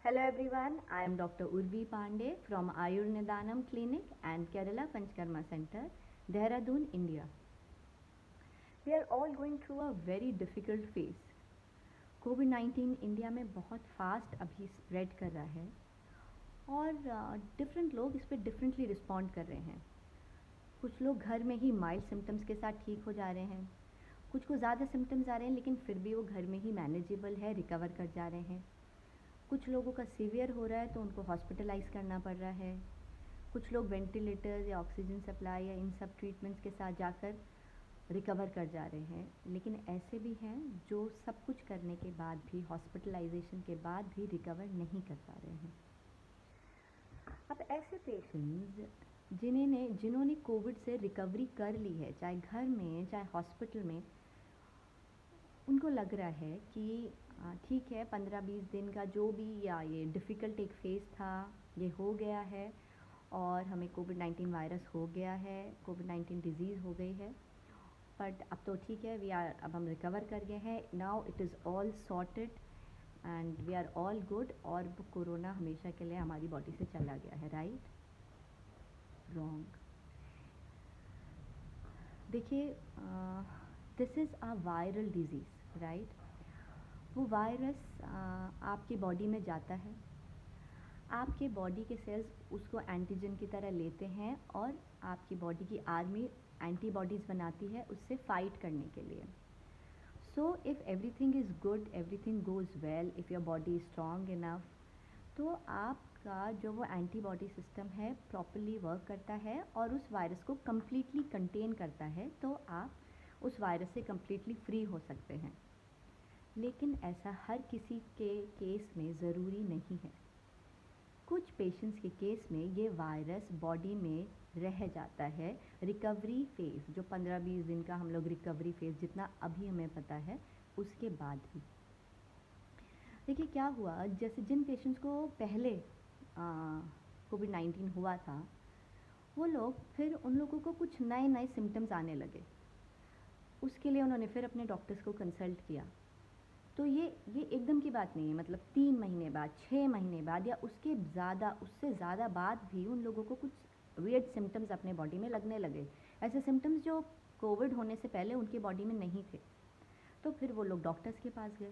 Hello everyone, I am Dr. Urvi Pandey from Ayurnidanam Clinic and Kerala Panchkarma Center, Dehradun, India. We are all going through a very difficult phase. Covid India में बहुत fast अभी spread कर रहा है और different लोग इस पर डिफरेंटली रिस्पॉन्ड कर रहे हैं। कुछ लोग घर में ही माइल्ड सिम्टम्स के साथ ठीक हो जा रहे हैं, कुछ को ज़्यादा सिम्टम्स आ रहे हैं लेकिन फिर भी वो घर में ही मैनेजेबल है, रिकवर कर जा रहे हैं। कुछ लोगों का सीवियर हो रहा है तो उनको हॉस्पिटलाइज़ करना पड़ रहा है। कुछ लोग वेंटिलेटर्स या ऑक्सीजन सप्लाई या इन सब ट्रीटमेंट्स के साथ जाकर रिकवर कर जा रहे हैं, लेकिन ऐसे भी हैं जो सब कुछ करने के बाद भी, हॉस्पिटलाइजेशन के बाद भी रिकवर नहीं कर पा रहे हैं। अब ऐसे पेशेंट्स जिन्होंने कोविड से रिकवरी कर ली है, चाहे घर में चाहे हॉस्पिटल में, उनको लग रहा है कि ठीक है, 15-20 दिन का जो भी या ये डिफ़िकल्ट एक फ़ेज़ था ये हो गया है और हमें कोविड-19 वायरस हो गया है, कोविड-19 डिज़ीज़ हो गई है, बट अब तो ठीक है, अब हम रिकवर कर गए हैं। Now it is all sorted and we are all good और कोरोना हमेशा के लिए हमारी बॉडी से चला गया है। राइट? रॉन्ग। देखिए, this is a viral disease, right? वो वायरस आपकी बॉडी में जाता है, आपके बॉडी के सेल्स उसको एंटीजन की तरह लेते हैं और आपकी बॉडी की आर्मी एंटीबॉडीज़ बनाती है उससे फाइट करने के लिए। So if everything is good, everything goes well, if your body is strong enough, तो आपका जो वो एंटीबॉडी सिस्टम है प्रॉपरली वर्क करता है और उस वायरस को कम्प्लीटली कंटेन करता है, तो आप उस वायरस से कम्प्लीटली फ्री हो सकते हैं। लेकिन ऐसा हर किसी के केस में ज़रूरी नहीं है। कुछ पेशेंट्स के केस में ये वायरस बॉडी में रह जाता है रिकवरी फ़ेज़, जो 15-20 दिन का हम लोग रिकवरी फ़ेज़ जितना अभी हमें पता है उसके बाद भी। देखिए क्या हुआ, जैसे जिन पेशेंट्स को पहले कोविड-19 हुआ था, वो लोग फिर उन लोगों को कुछ नए सिम्टम्स आने लगे। उसके लिए उन्होंने फिर अपने डॉक्टर्स को कंसल्ट किया। तो ये एकदम की बात नहीं है, मतलब 3 महीने बाद, 6 महीने बाद या उससे ज़्यादा बाद भी उन लोगों को कुछ वियर्ड सिम्टम्स अपने बॉडी में लगने लगे। ऐसे सिम्टम्स जो कोविड होने से पहले उनकी बॉडी में नहीं थे। तो फिर वो लोग डॉक्टर्स के पास गए।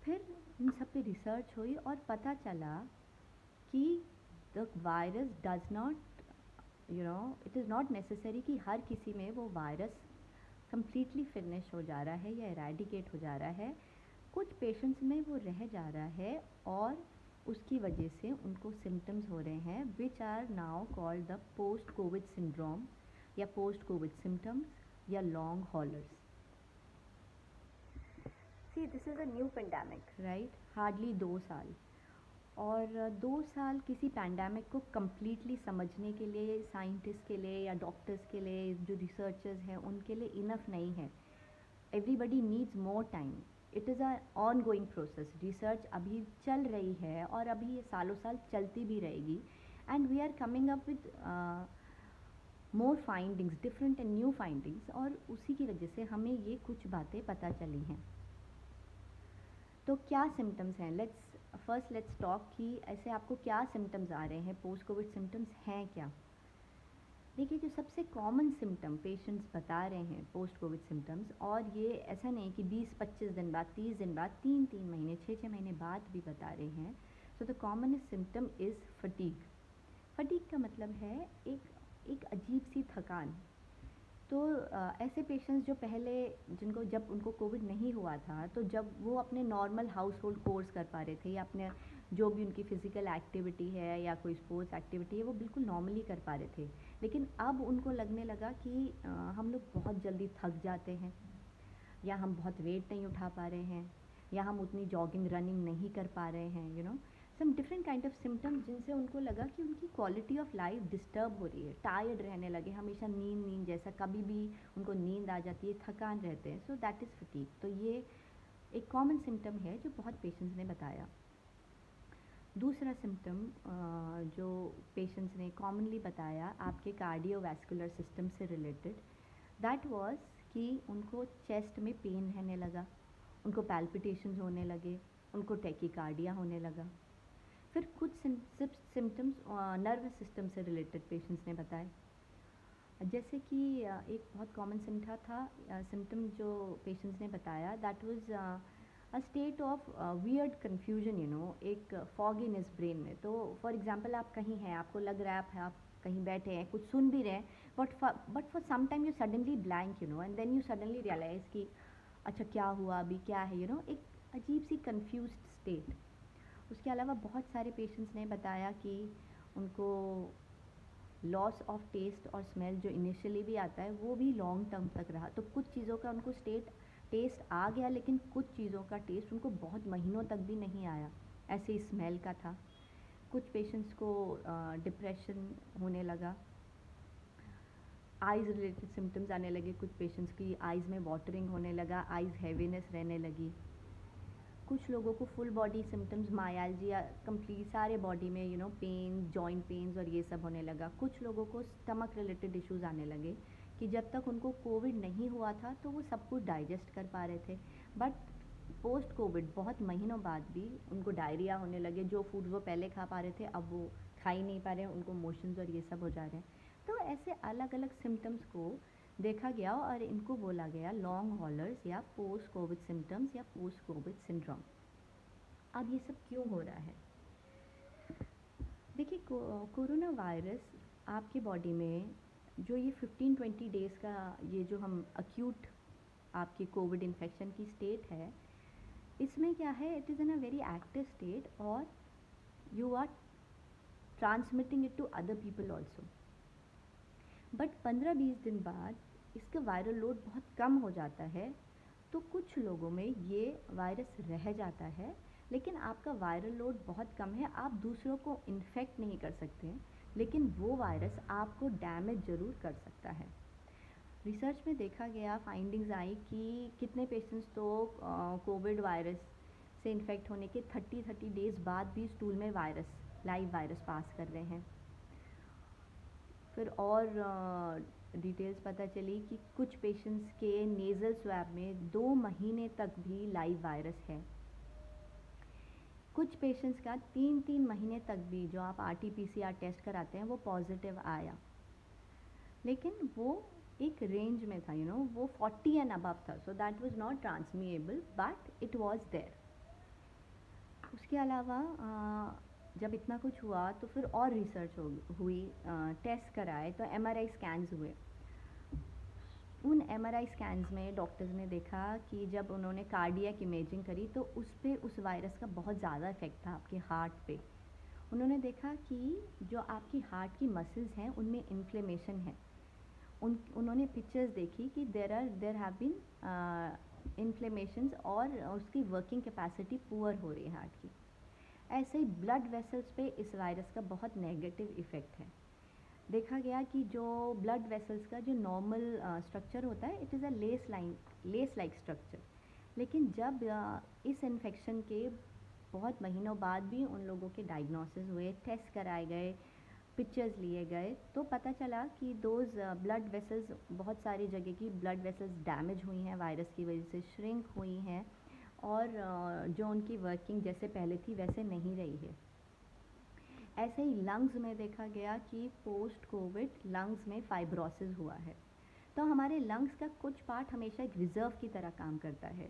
फिर इन सब पे रिसर्च हुई और पता चला कि the virus does not, it is not necessary कि हर किसी में वो वायरस कम्प्लीटली फिनिश हो जा रहा है या इरेडिकेट हो जा रहा है। कुछ पेशेंट्स में वो रह जा रहा है और उसकी वजह से उनको सिम्टम्स हो रहे हैं which are now called the post Covid syndrome या पोस्ट कोविड सिम्टम्स या long haulers. See, this is a new pandemic, right? Hardly 2 साल, और 2 साल किसी पैंडेमिक को कम्प्लीटली समझने के लिए साइंटिस्ट के लिए या डॉक्टर्स के लिए, जो रिसर्चर्स हैं उनके लिए इनफ नहीं है। Everybody needs more time. It is a on going process. Research अभी चल रही है और अभी ये सालों साल चलती भी रहेगी and we are coming up with more findings, different and new findings, और उसी की वजह से हमें ये कुछ बातें पता चली हैं। तो क्या सिम्टम्स हैं? लेट्स टॉक कि ऐसे आपको क्या सिम्टम्स आ रहे हैं, पोस्ट कोविड सिम्टम्स हैं क्या? देखिए, जो सबसे कॉमन सिम्टम पेशेंट्स बता रहे हैं पोस्ट कोविड सिम्टम्स, और ये ऐसा नहीं कि 20-25 दिन बाद, 30 दिन बाद, 3-3 महीने, 6-6 महीने बाद भी बता रहे हैं। So the commonest symptom is fatigue. Fatigue का मतलब है एक अजीब सी थकान। तो ऐसे पेशेंट्स जो पहले, जब उनको कोविड नहीं हुआ था, तो जब वो अपने नॉर्मल हाउस होल्ड कोर्स कर पा रहे थे या अपने जो भी उनकी फ़िज़िकल एक्टिविटी है या कोई स्पोर्ट्स एक्टिविटी है वो बिल्कुल नॉर्मली कर पा रहे थे, लेकिन अब उनको लगने लगा कि हम लोग बहुत जल्दी थक जाते हैं, या हम बहुत वेट नहीं उठा पा रहे हैं, या हम उतनी जॉगिंग रनिंग नहीं कर पा रहे हैं, some different kind of symptoms, जिनसे उनको लगा कि उनकी क्वालिटी ऑफ लाइफ डिस्टर्ब हो रही है, टायर्ड रहने लगे, हमेशा नींद जैसा, कभी भी उनको नींद आ जाती है, थकान रहते हैं। So that is fatigue. तो ये एक कॉमन सिम्टम है जो बहुत पेशेंट्स ने बताया। दूसरा सिम्टम जो पेशेंट्स ने कॉमनली बताया आपके कार्डियोवैस्कुलर सिस्टम से रिलेटेड, दैट वाज कि उनको चेस्ट में पेन रहने लगा, उनको पैल्पिटेशंस होने लगे, उनको टैकीकार्डिया होने लगा। फिर कुछ सिम्टम्स नर्वस सिस्टम से रिलेटेड पेशेंट्स ने बताए, जैसे कि एक बहुत कॉमन सिम्टम जो पेशेंट्स ने बताया, that was a state of weird confusion, एक फॉगीनेस ब्रेन में। तो फॉर एग्जांपल आप कहीं हैं, आपको लग रहा है आप कहीं बैठे हैं, कुछ सुन भी रहे हैं, but for some time you suddenly blank, and then you suddenly realise कि अच्छा क्या हुआ, अभी क्या है, एक अजीब सी कन्फ्यूज्ड स्टेट। उसके अलावा बहुत सारे पेशेंट्स ने बताया कि उनको लॉस ऑफ टेस्ट और स्मेल जो इनिशियली भी आता है वो भी लॉन्ग टर्म तक रहा। तो कुछ चीज़ों का उनको टेस्ट आ गया, लेकिन कुछ चीज़ों का टेस्ट उनको बहुत महीनों तक भी नहीं आया। ऐसे ही स्मेल का था। कुछ पेशेंट्स को डिप्रेशन होने लगा, आइज़ रिलेटेड सिम्टम्स आने लगे, कुछ पेशेंट्स की आइज़ में वाटरिंग होने लगा, आइज़ हैवीनेस रहने लगी। कुछ लोगों को फुल बॉडी सिम्टम्स, मायालजिया, कंप्लीट सारे बॉडी में पेन, जॉइंट पेन्स और ये सब होने लगा। कुछ लोगों को स्टमक रिलेटेड इश्यूज़ आने लगे कि जब तक उनको कोविड नहीं हुआ था तो वो सब कुछ डाइजेस्ट कर पा रहे थे, बट पोस्ट कोविड बहुत महीनों बाद भी उनको डायरिया होने लगे। जो फूड वो पहले खा पा रहे थे अब वो खा ही नहीं पा रहे हैं, उनको मोशंस और ये सब हो जा रहे हैं। तो ऐसे अलग अलग सिम्टम्स को देखा गया और इनको बोला गया लॉन्ग हॉलर्स या पोस्ट कोविड सिम्टम्स या पोस्ट कोविड सिंड्रोम। अब ये सब क्यों हो रहा है? देखिए, कोरोना वायरस आपकी बॉडी में जो ये 15-20 डेज़ का ये जो हम अक्यूट आपकी कोविड इन्फेक्शन की स्टेट है, इसमें क्या है, it is in a very active state और you are transmitting it to other people also. But 15-20 दिन बाद इसका वायरल लोड बहुत कम हो जाता है, तो कुछ लोगों में ये वायरस रह जाता है, लेकिन आपका वायरल लोड बहुत कम है, आप दूसरों को इन्फेक्ट नहीं कर सकते, लेकिन वो वायरस आपको डैमेज ज़रूर कर सकता है। रिसर्च में देखा गया, फाइंडिंग्स आई कि कितने पेशेंट्स तो कोविड वायरस से इन्फेक्ट होने के 30 डेज़ बाद भी स्टूल में लाइव वायरस पास कर रहे हैं। फिर और डिटेल्स पता चली कि कुछ पेशेंट्स के नेज़ल स्वैब में 2 महीने तक भी लाइव वायरस है। कुछ पेशेंट्स का 3-3 महीने तक भी जो आप RT-PCR टेस्ट कराते हैं वो पॉजिटिव आया, लेकिन वो एक रेंज में था, वो 40 एंड अबव था, so that was not transmissible, but it was there. उसके अलावा जब इतना कुछ हुआ तो फिर और रिसर्च हुई, टेस्ट कराए, तो MRI स्कैन्स हुए। उन MRI स्कैन्स में डॉक्टर्स ने देखा कि जब उन्होंने कार्डियक इमेजिंग करी तो उस वायरस का बहुत ज़्यादा इफेक्ट था आपके हार्ट पे। उन्होंने देखा कि जो आपकी हार्ट की मसल्स हैं उनमें इन्फ्लेमेशन है। उन्होंने पिक्चर्स देखी कि देर हैव बीन इन्फ्लेमेशंस और उसकी वर्किंग कैपेसिटी पुअर हो रही है हार्ट की। ऐसे ही ब्लड वेसल्स पे इस वायरस का बहुत नेगेटिव इफ़ेक्ट है। देखा गया कि जो ब्लड वेसल्स का जो नॉर्मल स्ट्रक्चर होता है, it is a less like structure, लेकिन जब इस इन्फेक्शन के बहुत महीनों बाद भी उन लोगों के डायग्नोसिस हुए, टेस्ट कराए गए, पिक्चर्स लिए गए, तो पता चला कि दोज ब्लड वेसल्स, बहुत सारी जगह की ब्लड वेसल्स डैमेज हुई हैं, वायरस की वजह से श्रिंक हुई हैं, और जो उनकी वर्किंग जैसे पहले थी वैसे नहीं रही है। ऐसे ही लंग्स में देखा गया कि पोस्ट कोविड लंग्स में फाइब्रोसिस हुआ है। तो हमारे लंग्स का कुछ पार्ट हमेशा एक रिज़र्व की तरह काम करता है,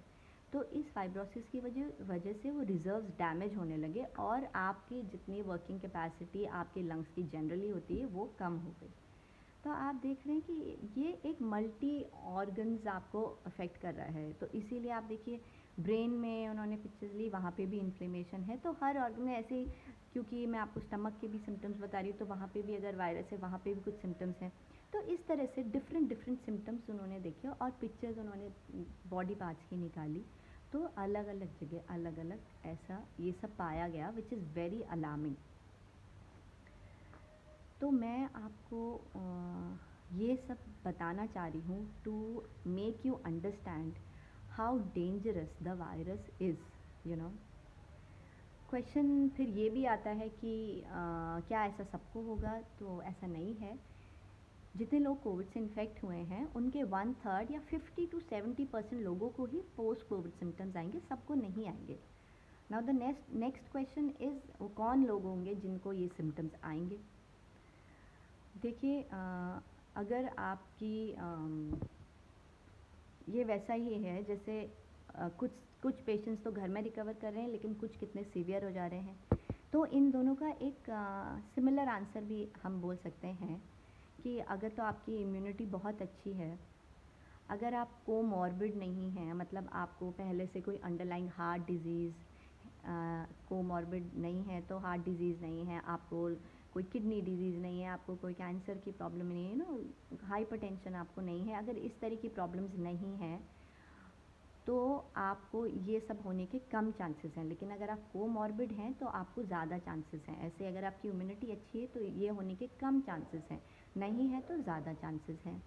तो इस फाइब्रोसिस की वजह से वो रिज़र्व्स डैमेज होने लगे और आपकी जितनी वर्किंग कैपेसिटी आपके लंग्स की जनरली होती है वो कम हो गई। तो आप देख रहे हैं कि ये एक मल्टी ऑर्गन्स आपको अफेक्ट कर रहा है। तो इसीलिए आप देखिए, ब्रेन में उन्होंने पिक्चर्स ली, वहाँ पे भी इन्फ्लेमेशन है, तो हर ऑर्गन में ऐसे ही, क्योंकि मैं आपको स्टमक के भी सिम्टम्स बता रही हूँ, तो वहाँ पे भी अगर वायरस है वहाँ पे भी कुछ सिम्टम्स हैं। तो इस तरह से डिफरेंट सिम्टम्स उन्होंने देखे और पिक्चर्स उन्होंने बॉडी पार्ट्स की निकाली, तो अलग अलग जगह अलग अलग ऐसा ये सब पाया गया, विच इज़ वेरी अलार्मिंग। तो मैं आपको ये सब बताना चाह रही हूँ to make you understand how dangerous the virus is. Question फिर ये भी आता है कि क्या ऐसा सबको होगा? तो ऐसा नहीं है। जितने लोग कोविड से इन्फेक्ट हुए हैं उनके 1/3 या 50 to 70% लोगों को ही पोस्ट कोविड सिम्टम्स आएंगे, सबको नहीं आएंगे। Now the next question is, वो कौन लोग होंगे जिनको ये सिम्टम्स आएंगे? देखिए, अगर आपकी ये वैसा ही है जैसे कुछ कुछ पेशेंट्स तो घर में रिकवर कर रहे हैं, लेकिन कुछ कितने सीवियर हो जा रहे हैं। तो इन दोनों का एक सिमिलर आंसर भी हम बोल सकते हैं कि अगर तो आपकी इम्यूनिटी बहुत अच्छी है, अगर आप कोमॉर्बिड नहीं हैं, मतलब आपको पहले से कोई अंडरलाइंग हार्ट डिजीज़, कोमॉर्बिड नहीं है तो हार्ट डिजीज़ नहीं है, आपको कोई किडनी डिजीज़ नहीं है, आपको कोई कैंसर की प्रॉब्लम नहीं है, नो हाइपरटेंशन आपको नहीं है, अगर इस तरह की प्रॉब्लम्स नहीं हैं तो आपको ये सब होने के कम चांसेस हैं। लेकिन अगर आप कोमॉर्बिड हैं तो आपको ज़्यादा चांसेस हैं। ऐसे अगर आपकी इम्यूनिटी अच्छी है तो ये होने के कम चांसेस हैं, नहीं है तो ज़्यादा चांसेस हैं।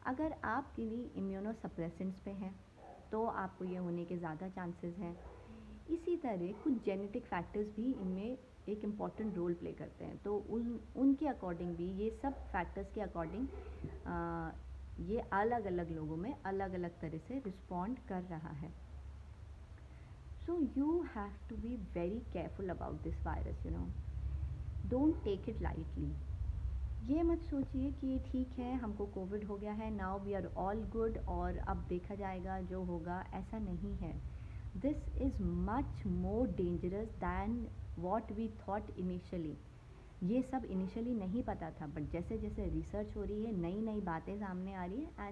अगर आप किन्हीं इम्यूनोसप्रेसेंट्स पे हैं तो आपको ये होने के ज़्यादा चांसेस हैं। इसी तरह कुछ जेनेटिक फैक्टर्स भी इनमें एक इम्पॉर्टेंट रोल प्ले करते हैं, तो उनके अकॉर्डिंग भी, ये सब फैक्टर्स के अकॉर्डिंग ये अलग अलग लोगों में अलग अलग तरह से रिस्पॉन्ड कर रहा है। So you have to be very careful about this virus, you know, don't take it lightly. ये मत सोचिए कि ठीक है हमको कोविड हो गया है, now we are all good और अब देखा जाएगा जो होगा, ऐसा नहीं है। This is much more dangerous than what we thought initially. ये सब इनिशियली नहीं पता था, बट जैसे जैसे रिसर्च हो रही है, नई नई बातें सामने आ रही है,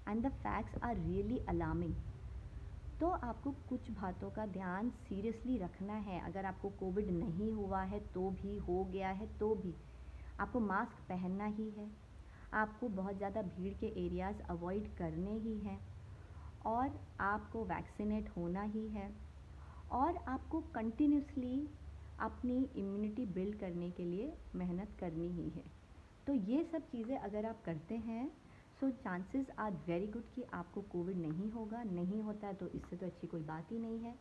and the facts are really alarming. तो आपको कुछ बातों का ध्यान सीरियसली रखना है। अगर आपको कोविड नहीं हुआ है तो भी, हो गया है तो भी, आपको मास्क पहनना ही है, आपको बहुत ज़्यादा भीड़ के एरियाज़ अवॉइड करने ही हैं, और आपको वैक्सीनेट होना ही है, और आपको कंटिन्यूसली अपनी इम्यूनिटी बिल्ड करने के लिए मेहनत करनी ही है। तो ये सब चीज़ें अगर आप करते हैं, so chances are very good कि आपको कोविड नहीं होगा। नहीं होता है तो इससे तो अच्छी कोई बात ही नहीं है,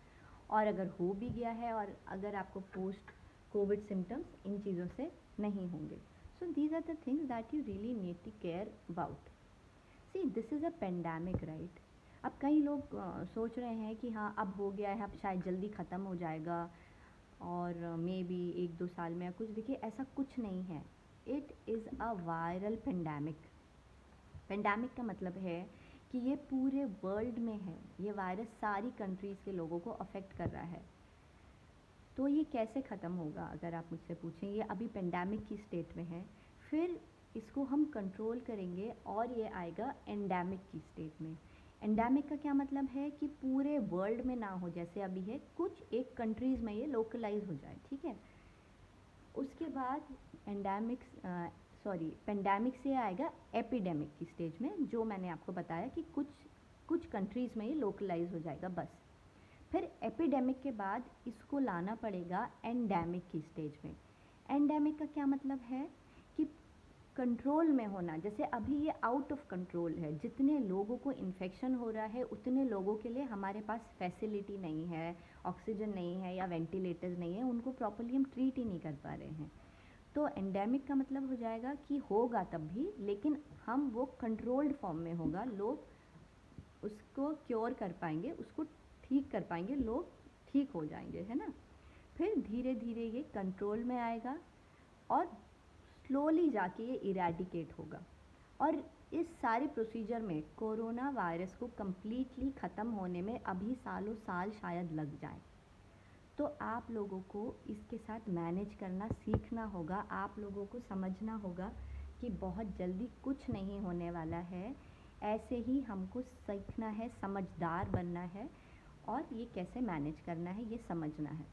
और अगर हो भी गया है और अगर आपको पोस्ट कोविड सिम्टम्स इन चीज़ों से नहीं होंगे। So these are the things that you really need to care about. See, this is a pandemic, right? अब कई लोग सोच रहे हैं कि हाँ अब हो गया है, अब शायद जल्दी ख़त्म हो जाएगा और मे बी 1-2 साल में या कुछ। देखिए, ऐसा कुछ नहीं है। It is a viral pandemic. Pandemic का मतलब है कि ये पूरे वर्ल्ड में है, ये वायरस सारी कंट्रीज़ के लोगों को अफेक्ट कर रहा है। तो ये कैसे ख़त्म होगा अगर आप मुझसे पूछें? ये अभी पेंडेमिक की स्टेट में है, फिर इसको हम कंट्रोल करेंगे और ये आएगा एंडेमिक की स्टेट में। एंडेमिक का क्या मतलब है कि पूरे वर्ल्ड में ना हो जैसे अभी है, कुछ एक कंट्रीज़ में ये लोकलाइज हो जाए, ठीक है? उसके बाद एंडेमिक पेंडेमिक से आएगा एपिडेमिक की स्टेज में, जो मैंने आपको बताया कि कुछ कुछ कंट्रीज़ में ये लोकलाइज हो जाएगा बस। फिर एपिडेमिक के बाद इसको लाना पड़ेगा एंडेमिक की स्टेज में। एंडेमिक का क्या मतलब है कि कंट्रोल में होना। जैसे अभी ये आउट ऑफ कंट्रोल है, जितने लोगों को इन्फेक्शन हो रहा है उतने लोगों के लिए हमारे पास फैसिलिटी नहीं है, ऑक्सीजन नहीं है या वेंटिलेटर्स नहीं है, उनको प्रॉपर्ली हम ट्रीट ही नहीं कर पा रहे हैं। तो एंडेमिक का मतलब हो जाएगा कि होगा तब भी, लेकिन हम वो कंट्रोल्ड फॉर्म में होगा, लोग उसको क्योर कर पाएंगे, उसको ठीक कर पाएंगे, लोग ठीक हो जाएंगे, है ना? फिर धीरे धीरे ये कंट्रोल में आएगा और स्लोली जाके ये इरेडिकेट होगा। और इस सारे प्रोसीजर में कोरोना वायरस को कम्प्लीटली ख़त्म होने में अभी सालों साल शायद लग जाए। तो आप लोगों को इसके साथ मैनेज करना सीखना होगा, आप लोगों को समझना होगा कि बहुत जल्दी कुछ नहीं होने वाला है। ऐसे ही हमको सीखना है, समझदार बनना है, और ये कैसे मैनेज करना है ये समझना है।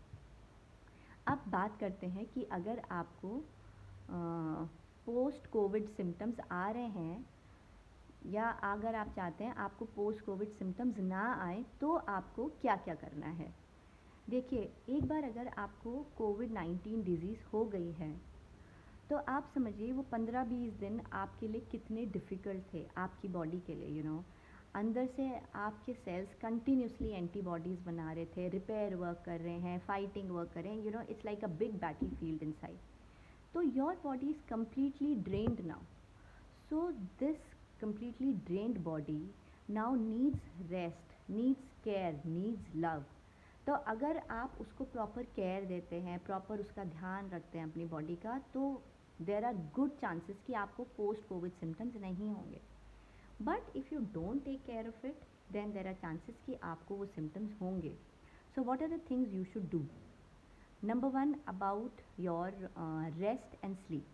अब बात करते हैं कि अगर आपको पोस्ट कोविड सिम्टम्स आ रहे हैं, या अगर आप चाहते हैं आपको पोस्ट कोविड सिम्टम्स ना आए, तो आपको क्या क्या करना है। देखिए, एक बार अगर आपको कोविड-19 डिज़ीज़ हो गई है तो आप समझिए वो 15-20 दिन आपके लिए कितने डिफ़िकल्ट थे आपकी बॉडी के लिए, यू नो। अंदर से आपके सेल्स कंटिन्यूसली एंटीबॉडीज़ बना रहे थे, रिपेयर वर्क कर रहे हैं, फाइटिंग वर्क कर रहे हैं, you know, it's like a big battle field inside. तो your body is completely drained now. So this completely drained body now needs rest, needs care, needs love। तो अगर आप उसको प्रॉपर केयर देते हैं, प्रॉपर उसका ध्यान रखते हैं अपनी बॉडी का, तो देर आर गुड चांसेस कि आपको पोस्ट कोविड सिम्टम्स नहीं होंगे. But if you don't take care of it, then there are chances कि आपको वो सिम्टम्स होंगे. So what are the things you should do? Number 1, about your rest and sleep.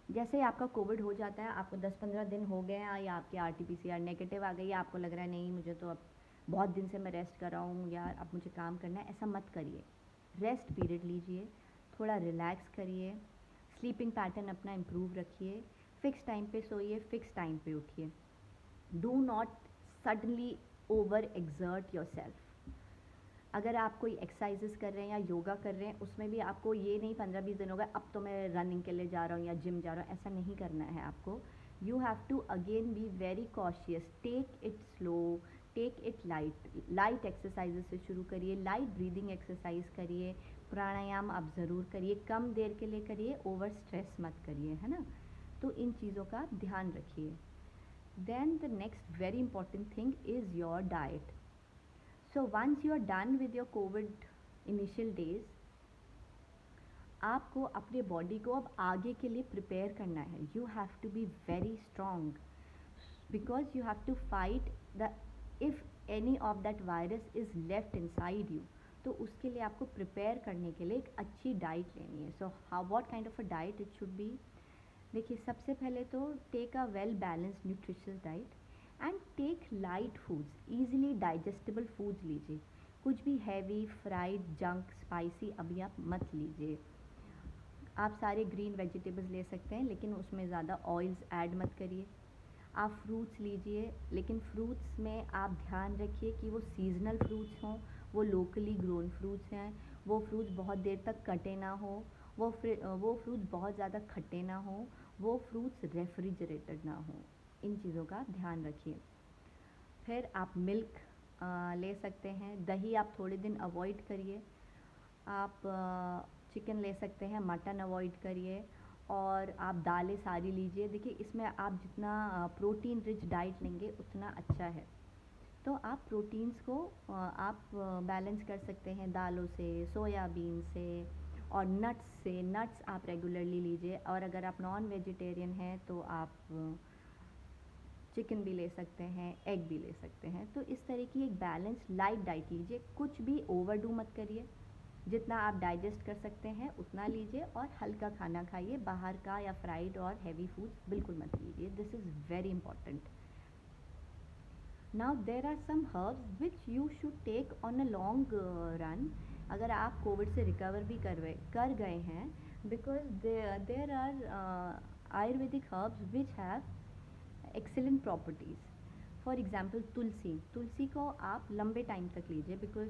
जैसे आपका कोविड हो जाता है, आपको 10-15 दिन हो गए हैं या आपके RT-PCR नेगेटिव आ गई है, आपको लग रहा है नहीं मुझे तो अब बहुत दिन से मैं रेस्ट कर रहा हूँ यार, अब मुझे काम करना है, ऐसा मत करिए. रेस्ट पीरियड लीजिए, थोड़ा रिलैक्स करिए, स्लीपिंग पैटर्न अपना इम्प्रूव रखिए, फ़िक्स टाइम पे सोइए, फ़िक्स टाइम पे उठिए. Do not suddenly over exert your self. अगर आप कोई एक्सरसाइजेस कर रहे हैं या योगा कर रहे हैं, उसमें भी आपको ये नहीं 15-20 दिन हो गए अब तो मैं रनिंग के लिए जा रहा हूँ या जिम जा रहा हूँ, ऐसा नहीं करना है आपको. You have to again be very cautious, take it slow, take it light. Light exercises से शुरू करिए, लाइट ब्रीदिंग एक्सरसाइज करिए, प्राणायाम आप ज़रूर करिए, कम देर के लिए करिए, ओवर स्ट्रेस मत करिए, है ना. तो इन चीज़ों का ध्यान रखिए. Then the next very important thing is your diet. So once you are done with your COVID initial days, आपको अपने बॉडी को अब आगे के लिए प्रिपेयर करना है. You have to be very strong because you have to fight the if any of that virus is left inside you. तो उसके लिए आपको प्रिपेयर करने के लिए एक अच्छी डाइट लेनी है. So how what kind of a diet it should be? देखिए, सबसे पहले तो take a well balanced nutritious diet and take light foods, easily digestible foods लीजिए. कुछ भी हैवी फ्राइड जंक स्पाइसी अभी आप मत लीजिए. आप सारे ग्रीन वेजिटेबल्स ले सकते हैं, लेकिन उसमें ज़्यादा ऑयल्स ऐड मत करिए. आप फ्रूट्स लीजिए, लेकिन फ्रूट्स में आप ध्यान रखिए कि वो सीजनल फ्रूट्स हों, वो लोकली ग्रोन फ्रूट्स हैं, वो फ्रूट्स बहुत देर तक कटे ना हो, वो फ्रूट्स बहुत ज़्यादा खट्टे ना हो, वो फ्रूट्स रेफ्रिजरेटेड ना हो. इन चीज़ों का ध्यान रखिए. फिर आप मिल्क ले सकते हैं. दही आप थोड़े दिन अवॉइड करिए. आप चिकन ले सकते हैं, मटन अवॉइड करिए, और आप दालें सारी लीजिए. देखिए, इसमें आप जितना प्रोटीन रिच डाइट लेंगे उतना अच्छा है. तो आप प्रोटीन्स को आप बैलेंस कर सकते हैं दालों से, सोयाबीन से और नट्स से. नट्स आप रेगुलरली लीजिए. और अगर आप नॉन वेजिटेरियन हैं तो आप चिकन भी ले सकते हैं, एग भी ले सकते हैं. तो इस तरह की एक बैलेंस लाइट डाइट लीजिए. कुछ भी ओवरडू मत करिए. जितना आप डाइजेस्ट कर सकते हैं उतना लीजिए, और हल्का खाना खाइए. बाहर का या फ्राइड और हैवी फूड्स बिल्कुल मत लीजिए. This is very important. Now there are some herbs which you should take on a long run. अगर आप कोविड से रिकवर भी कर गए हैं, because there are Ayurvedic herbs which have excellent properties. For example तुलसी को आप लंबे टाइम तक लीजिए, because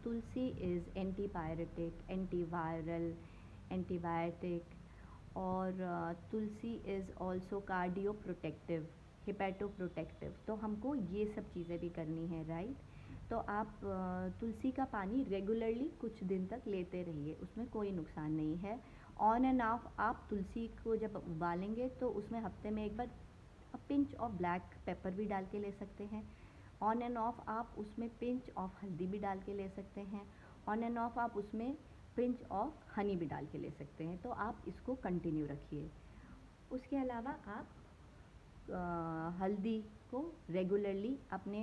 tulsi is antipyretic, antiviral, antibiotic, और tulsi is also cardio protective, hepato protective. तो हमको ये सब चीज़ें भी करनी है, राइट. तो आप तुलसी का पानी रेगुलरली कुछ दिन तक लेते रहिए, उसमें कोई नुकसान नहीं है. ऑन एंड ऑफ आप तुलसी को जब उबालेंगे तो उसमें हफ्ते में एक बार पिंच ऑफ ब्लैक पेपर भी डाल के ले सकते हैं. ऑन एंड ऑफ आप उसमें पिंच ऑफ हल्दी भी डाल के ले सकते हैं. ऑन एंड ऑफ आप उसमें पिंच ऑफ हनी भी डाल के ले सकते हैं. तो आप इसको कंटिन्यू रखिए. उसके अलावा आप हल्दी को रेगुलरली अपने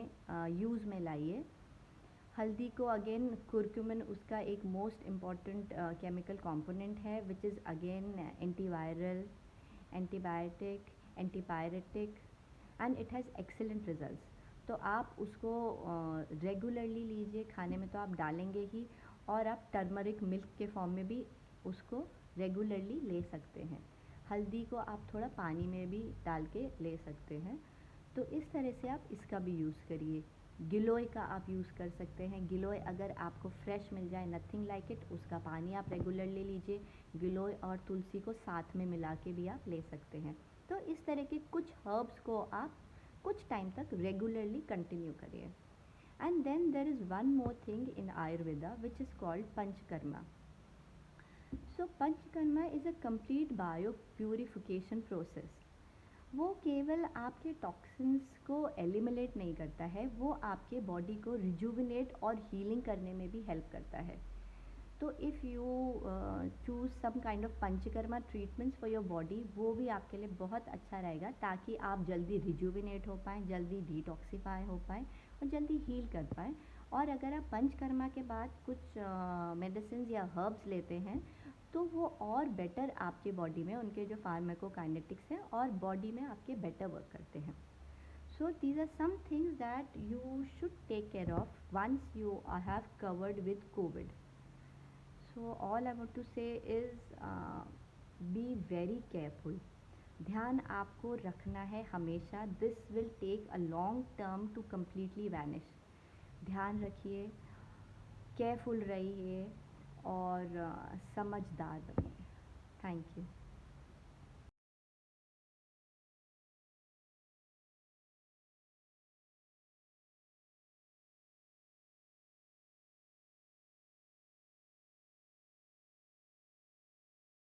यूज़ में लाइए. हल्दी को अगेन कुरक्यूमिन उसका एक मोस्ट इम्पॉर्टेंट केमिकल कंपोनेंट है, which is again antiviral, antibiotic, antipyretic, and it has excellent results. तो आप उसको रेगुलरली लीजिए. खाने में तो आप डालेंगे ही, और आप टर्मरिक मिल्क के फॉर्म में भी उसको रेगुलरली ले सकते हैं. हल्दी को आप थोड़ा पानी में भी डाल के ले सकते हैं. तो इस तरह से आप इसका भी यूज़ करिए. गिलोय का आप यूज़ कर सकते हैं. गिलोय अगर आपको फ्रेश मिल जाए, नथिंग लाइक इट, उसका पानी आप रेगुलरली लीजिए. गिलोय और तुलसी को साथ में मिला के भी आप ले सकते हैं. तो इस तरह के कुछ हर्ब्स को आप कुछ टाइम तक रेगुलरली कंटिन्यू करिए. And then there is one more thing in Ayurveda which is called Panchakarma. So Panchkarma is a complete bio purification process. वो केवल आपके टॉक्सिन्स को एलिमिनेट नहीं करता है, वो आपके बॉडी को रिजुविनेट और हीलिंग करने में भी हेल्प करता है। तो if you choose some kind of Panchakarma treatments for your body, वो भी आपके लिए बहुत अच्छा रहेगा, ताकि आप जल्दी रिजुविनेट हो पाएँ, जल्दी डिटॉक्सीफाई हो पाएँ और जल्दी हील कर पाएँ। और अगर आप पंचकर्मा के बाद कुछ मेडिसिन या हर्ब्स लेते हैं, तो वो और बेटर आपके बॉडी में उनके जो फार्माकोकाइनेटिक्स हैं और बॉडी में आपके बेटर वर्क करते हैं। So these are some things that you should take care of once you have covered with COVID. So all I want to say is be very careful. ध्यान आपको रखना है हमेशा. This will take a long term to completely vanish. ध्यान रखिए, careful रहिए और समझदार बनिए. Thank you.